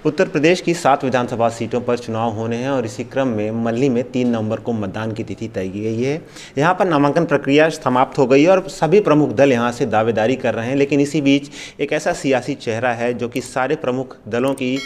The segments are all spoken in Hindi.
उत्तर प्रदेश की 7 विधानसभा सीटों पर चुनाव होने हैं और इसी क्रम में मल्ली में 3 नवंबर को मतदान की तिथि तय की गई है। यहां पर नामांकन प्रक्रिया समाप्त हो गई है और सभी प्रमुख दल यहां से दावेदारी कर रहे हैं, लेकिन इसी बीच एक ऐसा सियासी चेहरा है जो कि सारे प्रमुख दलों की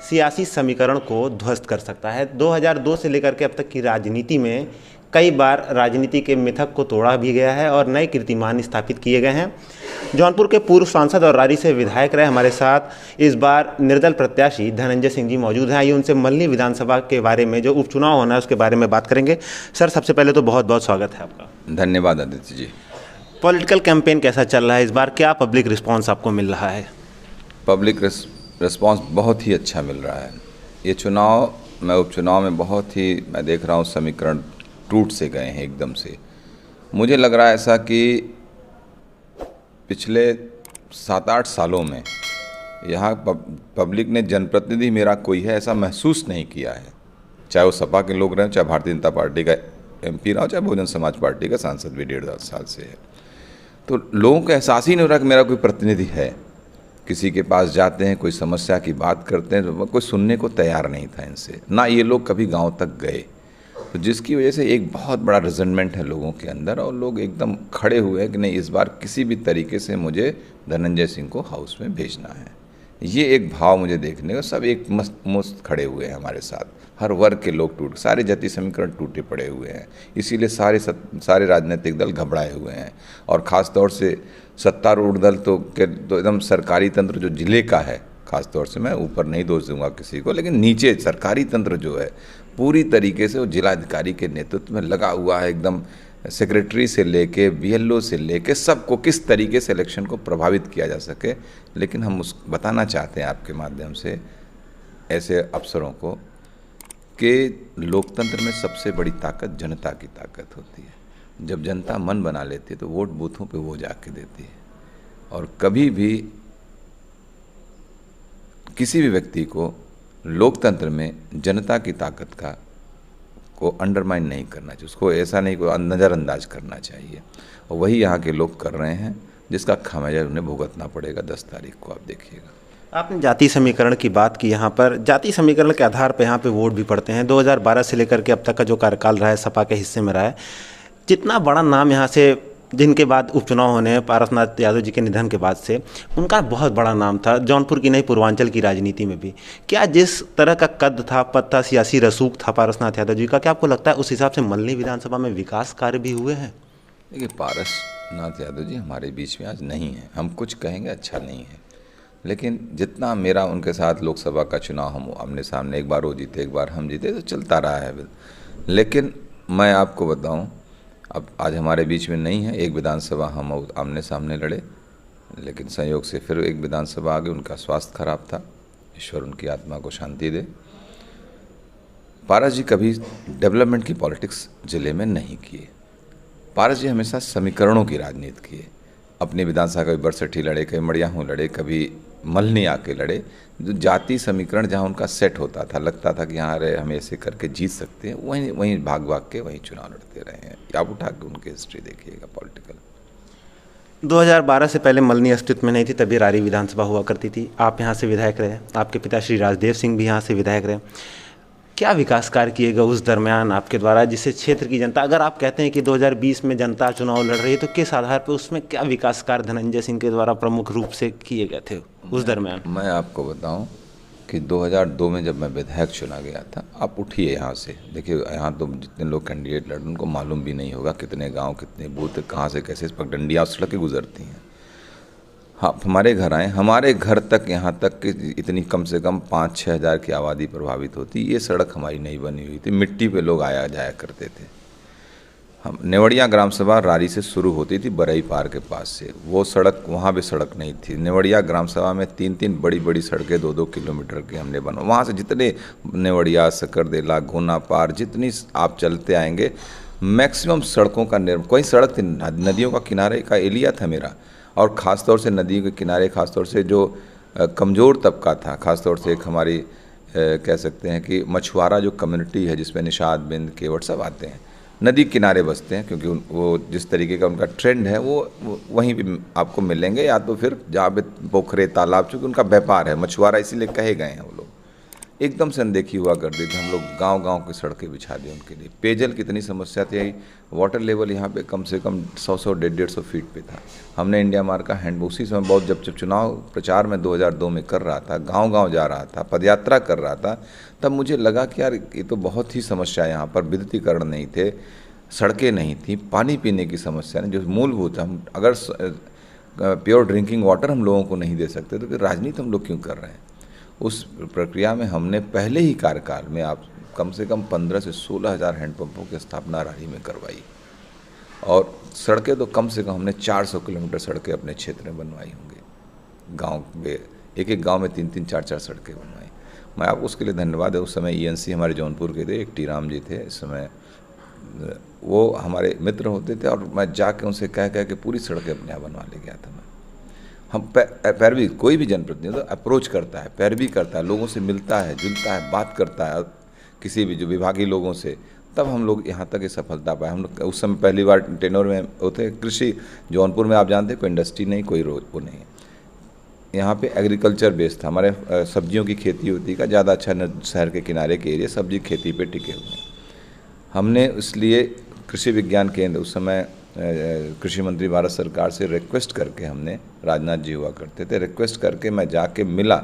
सियासी समीकरण को ध्वस्त कर सकता है। 2002 से लेकर के अब तक की राजनीति में कई बार राजनीति के मिथक को तोड़ा भी गया है और नए कीर्तिमान स्थापित किए गए हैं। जौनपुर के पूर्व सांसद और रारी से विधायक रहे हमारे साथ इस बार निर्दल प्रत्याशी धनंजय सिंह जी मौजूद हैं। आइए उनसे मल्ली विधानसभा के बारे में, जो उपचुनाव होना है उसके बारे में बात करेंगे। सर, सबसे पहले तो बहुत बहुत स्वागत है आपका। धन्यवाद आदित्य जी। पॉलिटिकल कैंपेन कैसा चल रहा है इस बार? क्या पब्लिक रिस्पॉन्स आपको मिल रहा है? पब्लिक रिस्पांस बहुत ही अच्छा मिल रहा है। ये चुनाव में उपचुनाव में बहुत ही मैं देख रहा हूँ समीकरण टूट से गए हैं एकदम से। मुझे लग रहा है ऐसा कि पिछले 7-8 सालों में यहाँ पब्लिक ने जनप्रतिनिधि मेरा कोई है ऐसा महसूस नहीं किया है। चाहे वो सपा के लोग रहें, चाहे भारतीय जनता पार्टी का MP रहा हो, चाहे बहुजन समाज पार्टी का सांसद भी 1.5 साल से है। तो लोगों को एहसास ही नहीं हो रहा कि मेरा कोई प्रतिनिधि है। किसी के पास जाते हैं, कोई समस्या की बात करते हैं तो कोई सुनने को तैयार नहीं था इनसे, ना ये लोग कभी गांव तक गए। तो जिसकी वजह से एक बहुत बड़ा रिजनमेंट है लोगों के अंदर और लोग एकदम खड़े हुए हैं कि नहीं, इस बार किसी भी तरीके से मुझे धनंजय सिंह को हाउस में भेजना है। ये एक भाव मुझे देखने को, सब एक मस्त खड़े हुए हैं हमारे साथ। हर वर्ग के लोग सारे जाति समीकरण टूटे पड़े हुए हैं। इसीलिए सारे राजनीतिक दल घबराए हुए हैं और ख़ास तौर से सत्तारूढ़ दल तो एकदम सरकारी तंत्र जो जिले का है, ख़ास तौर से मैं ऊपर नहीं दोष दूंगा किसी को, लेकिन नीचे सरकारी तंत्र जो है पूरी तरीके से वो जिलाधिकारी के नेतृत्व में लगा हुआ है। एकदम सेक्रेटरी से लेके BLO से लेके सबको किस तरीके से इलेक्शन को प्रभावित किया जा सके। लेकिन हम बताना चाहते हैं आपके माध्यम से ऐसे अफसरों को कि लोकतंत्र में सबसे बड़ी ताकत जनता की ताकत होती है। जब जनता मन बना लेती है तो वोट बूथों पे वो जाके देती है और कभी भी किसी भी व्यक्ति को लोकतंत्र में जनता की ताकत को अंडरमाइन नहीं करना चाहिए, उसको ऐसा नहीं को नज़रअंदाज करना चाहिए। और वही यहाँ के लोग कर रहे हैं, जिसका खामियाजा उन्हें भुगतना पड़ेगा 10 तारीख को। आप देखिएगा। आपने जाति समीकरण की बात की। यहाँ पर जाति समीकरण के आधार पर यहाँ पे वोट भी पड़ते हैं। 2012 से लेकर के अब तक का जो कार्यकाल रहा है सपा के हिस्से में रहा है, जितना बड़ा नाम यहाँ से जिनके बाद उपचुनाव होने हैं, पारसनाथ यादव जी के निधन के बाद से उनका बहुत बड़ा नाम था जौनपुर की नहीं पूर्वांचल की राजनीति में भी। क्या जिस तरह का कद था, पद था, सियासी रसूख था पारसनाथ यादव जी का, क्या आपको लगता है उस हिसाब से मल्ली विधानसभा में विकास कार्य भी हुए हैं? देखिए, पारसनाथ यादव जी हमारे बीच में आज नहीं है। हम कुछ कहेंगे अच्छा नहीं है, लेकिन जितना मेरा उनके साथ लोकसभा का चुनाव हम आमने सामने, एक बार वो जीते एक बार हम जीते, तो चलता रहा है। लेकिन मैं आपको बताऊं, अब आज हमारे बीच में नहीं है। एक विधानसभा हम आमने सामने लड़े, लेकिन संयोग से फिर एक विधानसभा आगे उनका स्वास्थ्य खराब था। ईश्वर उनकी आत्मा को शांति दे। पारस जी कभी डेवलपमेंट की पॉलिटिक्स जिले में नहीं किए। पारस जी हमेशा समीकरणों की राजनीति किए। अपनी विधानसभा कभी बरसठी लड़े, कभी मड़ियाहूँ लड़े, कभी मल्हनी आके लड़े। जो जाति समीकरण जहाँ उनका सेट होता था, लगता था कि यहाँ रहे हम ऐसे करके जीत सकते हैं, वहीं भाग के वहीं चुनाव लड़ते रहे हैं। आप उठा के उनकी हिस्ट्री देखिएगा पॉलिटिकल। 2012 से पहले मल्हनी अस्तित्व में नहीं थी, तभी रारी विधानसभा हुआ करती थी। आप यहाँ से विधायक रहे, आपके पिता श्री राजदेव सिंह भी यहाँ से विधायक रहे। क्या विकास कार्य किए गए उस दरमियान आपके द्वारा, जिससे क्षेत्र की जनता, अगर आप कहते हैं कि 2020 में जनता चुनाव लड़ रही है, तो किस आधार पर उसमें क्या विकास कार्य धनंजय सिंह के द्वारा प्रमुख रूप से किए गए थे उस दरमियान? मैं आपको बताऊं कि 2002 में जब मैं विधायक चुना गया था, आप उठिए यहाँ से देखिए, यहाँ तो जितने लोग कैंडिडेट लड़, उनको मालूम भी नहीं होगा कितने गाँव, कितने बूथ, कहाँ से कैसे पगडंडियाँ सड़कें गुजरती हैं। हाँ, हमारे घर आए, हमारे घर तक, यहाँ तक कि इतनी कम से कम 5-6 हज़ार की आबादी प्रभावित होती। ये सड़क हमारी नहीं बनी हुई थी, मिट्टी पे लोग आया जाया करते थे। हम नेवड़िया ग्राम सभा रारी से शुरू होती थी, बरई पार के पास से। वो सड़क, वहाँ भी सड़क नहीं थी। नेवड़िया ग्राम सभा में 3-3 बड़ी सिड़कें 2-2 किलोमीटर की हमने बनवा। वहाँ से जितने नेवड़िया, सकरदेला, गोना पार, जितनी आप चलते आएंगे, मैक्सिमम सड़कों का निर्माण। कोई सड़क थी, नदियों का किनारे का एरिया था मेरा, और ख़ास तौर से नदी के किनारे, ख़ास तौर से जो कमज़ोर तबका था, ख़ास तौर से एक हमारी कह सकते हैं कि मछुआरा जो कम्युनिटी है, जिसमें निषाद, बिंद, केवट सब आते हैं, नदी किनारे बसते हैं, क्योंकि वो जिस तरीके का उनका ट्रेंड है वो वहीं पे आपको मिलेंगे, या तो फिर जहाँ पे पोखरे तालाब, चूँकि उनका व्यापार है, मछुआरा इसीलिए कहे गए हैं वो लोग। एकदम से अनदेखी हुआ करती थी, हम लोग गांव-गांव की सड़कें बिछा दी उनके लिए। पेयजल की इतनी समस्या थी, वाटर लेवल यहाँ पे कम से कम 100-100, 150-150 फीट पे था। हमने इंडिया मार्क का हैंड उसी समय बहुत, जब चुनाव प्रचार में 2002 में कर रहा था, गांव-गांव जा रहा था, पदयात्रा कर रहा था, तब मुझे लगा कि यार ये तो बहुत ही समस्या है यहाँ पर। विद्युतीकरण नहीं थे, सड़कें नहीं थी, पानी पीने की समस्या नहीं, जो मूलभूत है। हम अगर प्योर ड्रिंकिंग वाटर हम लोगों को नहीं दे सकते तो फिर राजनीति हम लोग क्यों कर रहे हैं। उस प्रक्रिया में हमने पहले ही कार्यकाल में आप कम से कम 15 से 16 हज़ार हैंडपम्पों की स्थापना राही में करवाई, और सड़कें तो कम से कम हमने 400 किलोमीटर सड़कें अपने क्षेत्र में बनवाई होंगी। गांव में एक गांव में 3-3, 4-4 सड़कें बनवाई। मैं आपको उसके लिए धन्यवाद है। उस समय ENC हमारे जौनपुर के थे, एक टी राम जी थे, इस समय वो हमारे मित्र होते थे, और मैं जाके उनसे कह के पूरी सड़कें अपने यहाँ बनवा ले गया था। मैं हम पैरवी, कोई भी जनप्रतिनिधि तो अप्रोच करता है, पैरवी करता है, लोगों से मिलता है, जुलता है, बात करता है, किसी भी जो विभागीय लोगों से, तब हम लोग यहाँ तक ये सफलता पाए। हम लोग उस समय पहली बार टेनोर में होते, कृषि जौनपुर में आप जानते, कोई इंडस्ट्री नहीं, कोई वो नहीं, यहाँ पे एग्रीकल्चर बेस्ड था। हमारे सब्जियों की खेती होती का ज़्यादा अच्छा, शहर के किनारे के एरिया सब्जी खेती पे टिके हुए हैं। हमने इसलिए कृषि विज्ञान केंद्र, उस समय कृषि मंत्री भारत सरकार से रिक्वेस्ट करके, हमने, राजनाथ जी हुआ करते थे, रिक्वेस्ट करके मैं जाके मिला,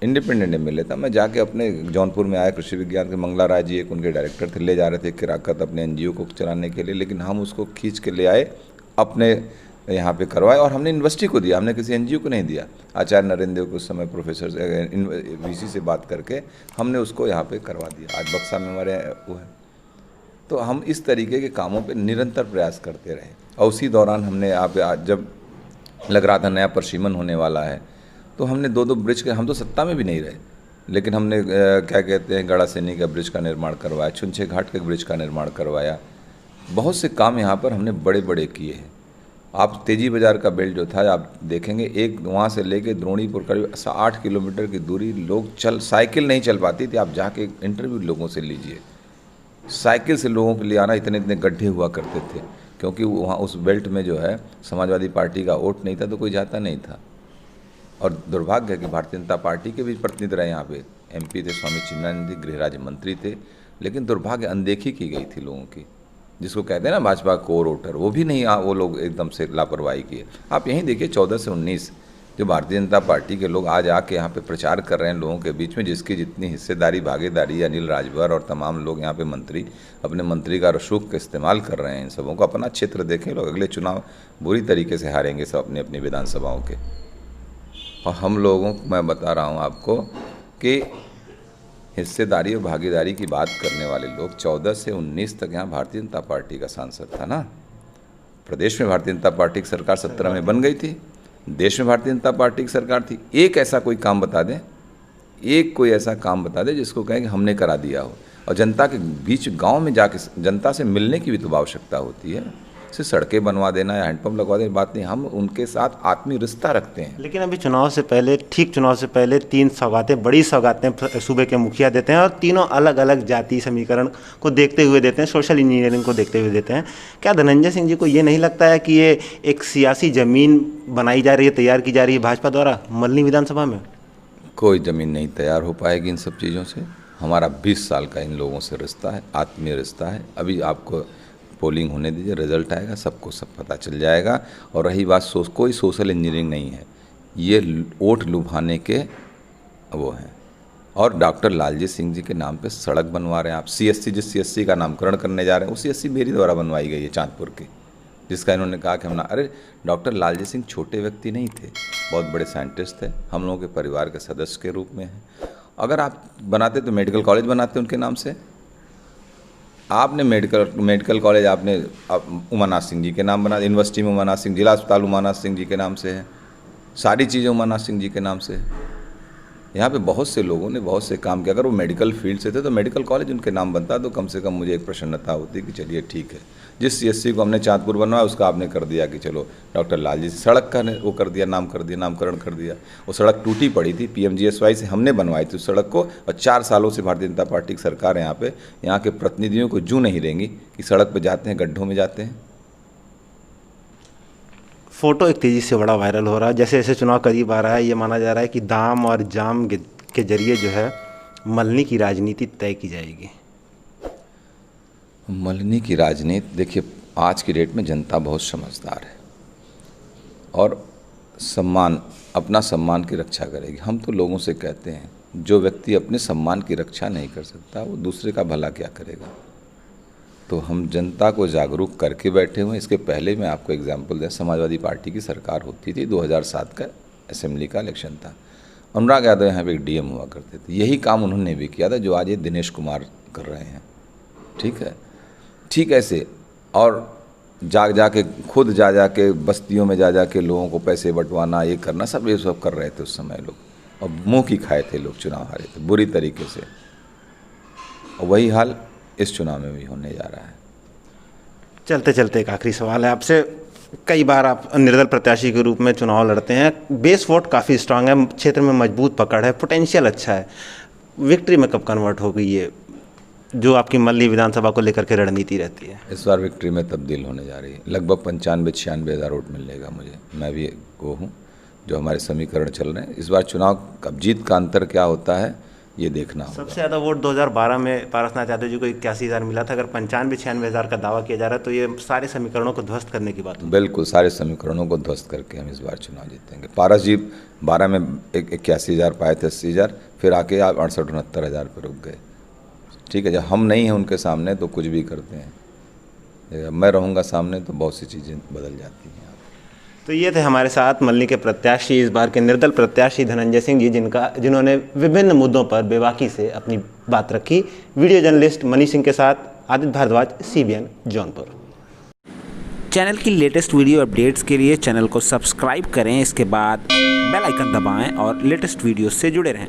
इंडिपेंडेंट मिले था। मैं जाके अपने जौनपुर में आया, कृषि विज्ञान के मंगला राय जी एक उनके डायरेक्टर थे, ले जा रहे थे किराकत अपने NGO को चलाने के लिए, लेकिन हम उसको खींच के ले आए, अपने यहाँ पे करवाए, और हमने यूनिवर्सिटी को दिया, हमने किसी NGO को नहीं दिया। आचार्य नरेंद्र को उस समय प्रोफेसर VC से बात करके हमने उसको यहाँ पे करवा दिया। आज बक्सा में हमारे वो है। तो हम इस तरीके के कामों पे निरंतर प्रयास करते रहे, और उसी दौरान हमने आप जब लग रहा था नया परिसीमन होने वाला है, तो हमने 2-2 ब्रिज के, हम तो सत्ता में भी नहीं रहे, लेकिन हमने क्या कहते हैं, गड़ा सैनी का ब्रिज का निर्माण करवाया, छुंछे घाट के ब्रिज का निर्माण करवाया। बहुत से काम यहाँ पर हमने बड़े बड़े किए हैं। आप तेजी बाज़ार का बेल्ट जो था, आप देखेंगे, एक वहाँ से लेके द्रोणीपुर करीब 8 किलोमीटर की दूरी लोग साइकिल नहीं चल पाती थी। आप जाके इंटरव्यू लोगों से लीजिए, साइकिल से लोगों के लिए आना, इतने इतने गड्ढे हुआ करते थे, क्योंकि वहाँ उस बेल्ट में जो है समाजवादी पार्टी का वोट नहीं था, तो कोई जाता नहीं था। और दुर्भाग्य है कि भारतीय जनता पार्टी के भी प्रतिनिधि रहे यहाँ पे, MP थे स्वामी चिन्मयानंद जी, गृह राज्य मंत्री थे, लेकिन दुर्भाग्य अनदेखी की गई थी लोगों की, जिसको कहते हैं ना भाजपा कोर वोटर, वो भी नहीं, वो लोग एकदम से लापरवाही किए। आप यहीं देखिए 14 से 19 जो भारतीय जनता पार्टी के लोग आज आके यहाँ पे प्रचार कर रहे हैं लोगों के बीच में, जिसकी जितनी हिस्सेदारी, भागीदारी अनिल राजभर और तमाम लोग यहाँ पे मंत्री अपने मंत्री का रसूख का इस्तेमाल कर रहे हैं। इन सबों को अपना क्षेत्र देखें, लोग अगले चुनाव बुरी तरीके से हारेंगे सब अपनी अपनी विधानसभाओं के। और हम लोगों को मैं बता रहा हूँ आपको कि हिस्सेदारी और भागीदारी की बात करने वाले लोग 14 से 19 तक यहाँ भारतीय जनता पार्टी का सांसद था ना। प्रदेश में भारतीय जनता पार्टी की सरकार 17 में बन गई थी, देश में भारतीय जनता पार्टी की सरकार थी। एक ऐसा कोई काम बता दें, एक कोई ऐसा काम बता दें जिसको कहें कि हमने करा दिया हो। और जनता के बीच गांव में जाके जनता से मिलने की भी तो आवश्यकता होती है। सिर्फ सड़कें बनवा देना या हैंडपम्प लगवा देना बात नहीं, हम उनके साथ आत्मीय रिश्ता रखते हैं। लेकिन अभी चुनाव से पहले, ठीक चुनाव से पहले 3 सौगातें, बड़ी सौगातें सूबे के मुखिया देते हैं, और तीनों अलग अलग जाति समीकरण को देखते हुए देते हैं, सोशल इंजीनियरिंग को देखते हुए देते हैं। क्या धनंजय सिंह जी को ये नहीं लगता है कि ये एक सियासी ज़मीन बनाई जा रही है, तैयार की जा रही है भाजपा द्वारा मल्ली विधानसभा में? कोई ज़मीन नहीं तैयार हो पाएगी इन सब चीज़ों से। हमारा 20 साल का इन लोगों से रिश्ता है, आत्मीय रिश्ता है। अभी आपको पोलिंग होने दीजिए, रिजल्ट आएगा, सबको सब पता चल जाएगा। और रही बात कोई सोशल इंजीनियरिंग नहीं है, ये वोट लुभाने के वो हैं। और डॉक्टर लालजी सिंह जी के नाम पे सड़क बनवा रहे हैं आप। CSC, जिस CSC का नामकरण करने जा रहे हैं, वो CSC मेरी द्वारा बनवाई गई है चांदपुर की, जिसका इन्होंने कहा कि हम ना, अरे डॉक्टर लालजी सिंह छोटे व्यक्ति नहीं थे, बहुत बड़े साइंटिस्ट थे, हम लोगों के परिवार के सदस्य के रूप में हैं। अगर आप बनाते तो मेडिकल कॉलेज बनाते उनके नाम से। आपने मेडिकल कॉलेज आपने उमानाथ सिंह जी के नाम बना, यूनिवर्सिटी में उमानाथ सिंह, जिला अस्पताल उमानाथ सिंह जी के नाम से है, सारी चीज़ें उमानाथ सिंह जी के नाम से है। यहाँ पे बहुत से लोगों ने बहुत से काम किया। अगर वो मेडिकल फील्ड से थे तो मेडिकल कॉलेज उनके नाम बनता तो कम से कम मुझे एक प्रसन्नता होती कि चलिए ठीक है। जिस CSC को हमने चाँदपुर बनवाया उसका आपने कर दिया कि चलो डॉक्टर लालजी से सड़क का वो कर दिया, नामकरण कर दिया। वो सड़क टूटी पड़ी थी, PMGSY से हमने बनवाई थी उस सड़क को, और 4 सालों से भारतीय जनता पार्टी की सरकार है यहाँ पे। यहाँ के प्रतिनिधियों को जू नहीं देंगी कि सड़क पर जाते हैं गड्ढों में जाते हैं। फोटो एक तेज़ी से बड़ा वायरल हो रहा है। जैसे जैसे चुनाव करीब आ रहा है, ये माना जा रहा है कि दाम और जाम के जरिए जो है मल्हनी की राजनीति तय की जाएगी। मल्हनी की राजनीति, देखिए आज की डेट में जनता बहुत समझदार है और अपना सम्मान की रक्षा करेगी। हम तो लोगों से कहते हैं जो व्यक्ति अपने सम्मान की रक्षा नहीं कर सकता वो दूसरे का भला क्या करेगा। तो हम जनता को जागरूक करके बैठे हुए हैं। इसके पहले मैं आपको एग्जाम्पल दें, समाजवादी पार्टी की सरकार होती थी, 2007 का असेंबली का इलेक्शन था। अनुराग यादव यहाँ पे एक DM हुआ करते थे। यही काम उन्होंने भी किया था जो आज ये दिनेश कुमार कर रहे हैं। ठीक है, ठीक ऐसे और जा खुद जा के बस्तियों में जा के लोगों को पैसे बंटवाना, ये करना, सब ये सब कर रहे थे उस समय लोग, और मुँह की खाए थे लोग, चुनाव हारे थे बुरी तरीके से। और वही हाल इस चुनाव में भी होने जा रहा है। चलते चलते एक आखिरी सवाल है आपसे। कई बार आप निर्दल प्रत्याशी के रूप में चुनाव लड़ते हैं, बेस वोट काफ़ी स्ट्रांग है, क्षेत्र में मजबूत पकड़ है, पोटेंशियल अच्छा है, विक्ट्री में कब कन्वर्ट होगी ये जो आपकी मल्हनी विधानसभा को लेकर के रणनीति रहती है? इस बार विक्ट्री में तब्दील होने जा रही है। लगभग 95-96 हज़ार वोट मिलेगा मुझे। मैं भी वो हूँ जो हमारे समीकरण चल रहे हैं। इस बार चुनाव कब जीत का अंतर क्या होता है ये देखना होगा। सबसे ज़्यादा वोट 2012 में पारसनाथ यादव जी को 81,000 मिला था। अगर 95-96 हज़ार का दावा किया जा रहा है तो ये सारे समीकरणों को ध्वस्त करने की बात है। बिल्कुल, सारे समीकरणों को ध्वस्त करके हम इस बार चुनाव जीतेंगे। पारस जी 12 में 81,000 पाए थे, 80,000, फिर आके आप 68-69 हज़ार पर रुक गए। ठीक है, जब हम नहीं हैं उनके सामने तो कुछ भी करते हैं, मैं रहूँगा सामने तो बहुत सी चीज़ें बदल जाती हैं। तो ये थे हमारे साथ मल्हनी के प्रत्याशी, इस बार के निर्दल प्रत्याशी धनंजय सिंह जी, जिन्होंने विभिन्न मुद्दों पर बेबाकी से अपनी बात रखी। वीडियो जर्नलिस्ट मनीष सिंह के साथ आदित्य भारद्वाज, CBN जौनपुर। चैनल की लेटेस्ट वीडियो अपडेट्स के लिए चैनल को सब्सक्राइब करें, इसके बाद बेल आइकन दबाएं और लेटेस्ट वीडियो से जुड़े रहें।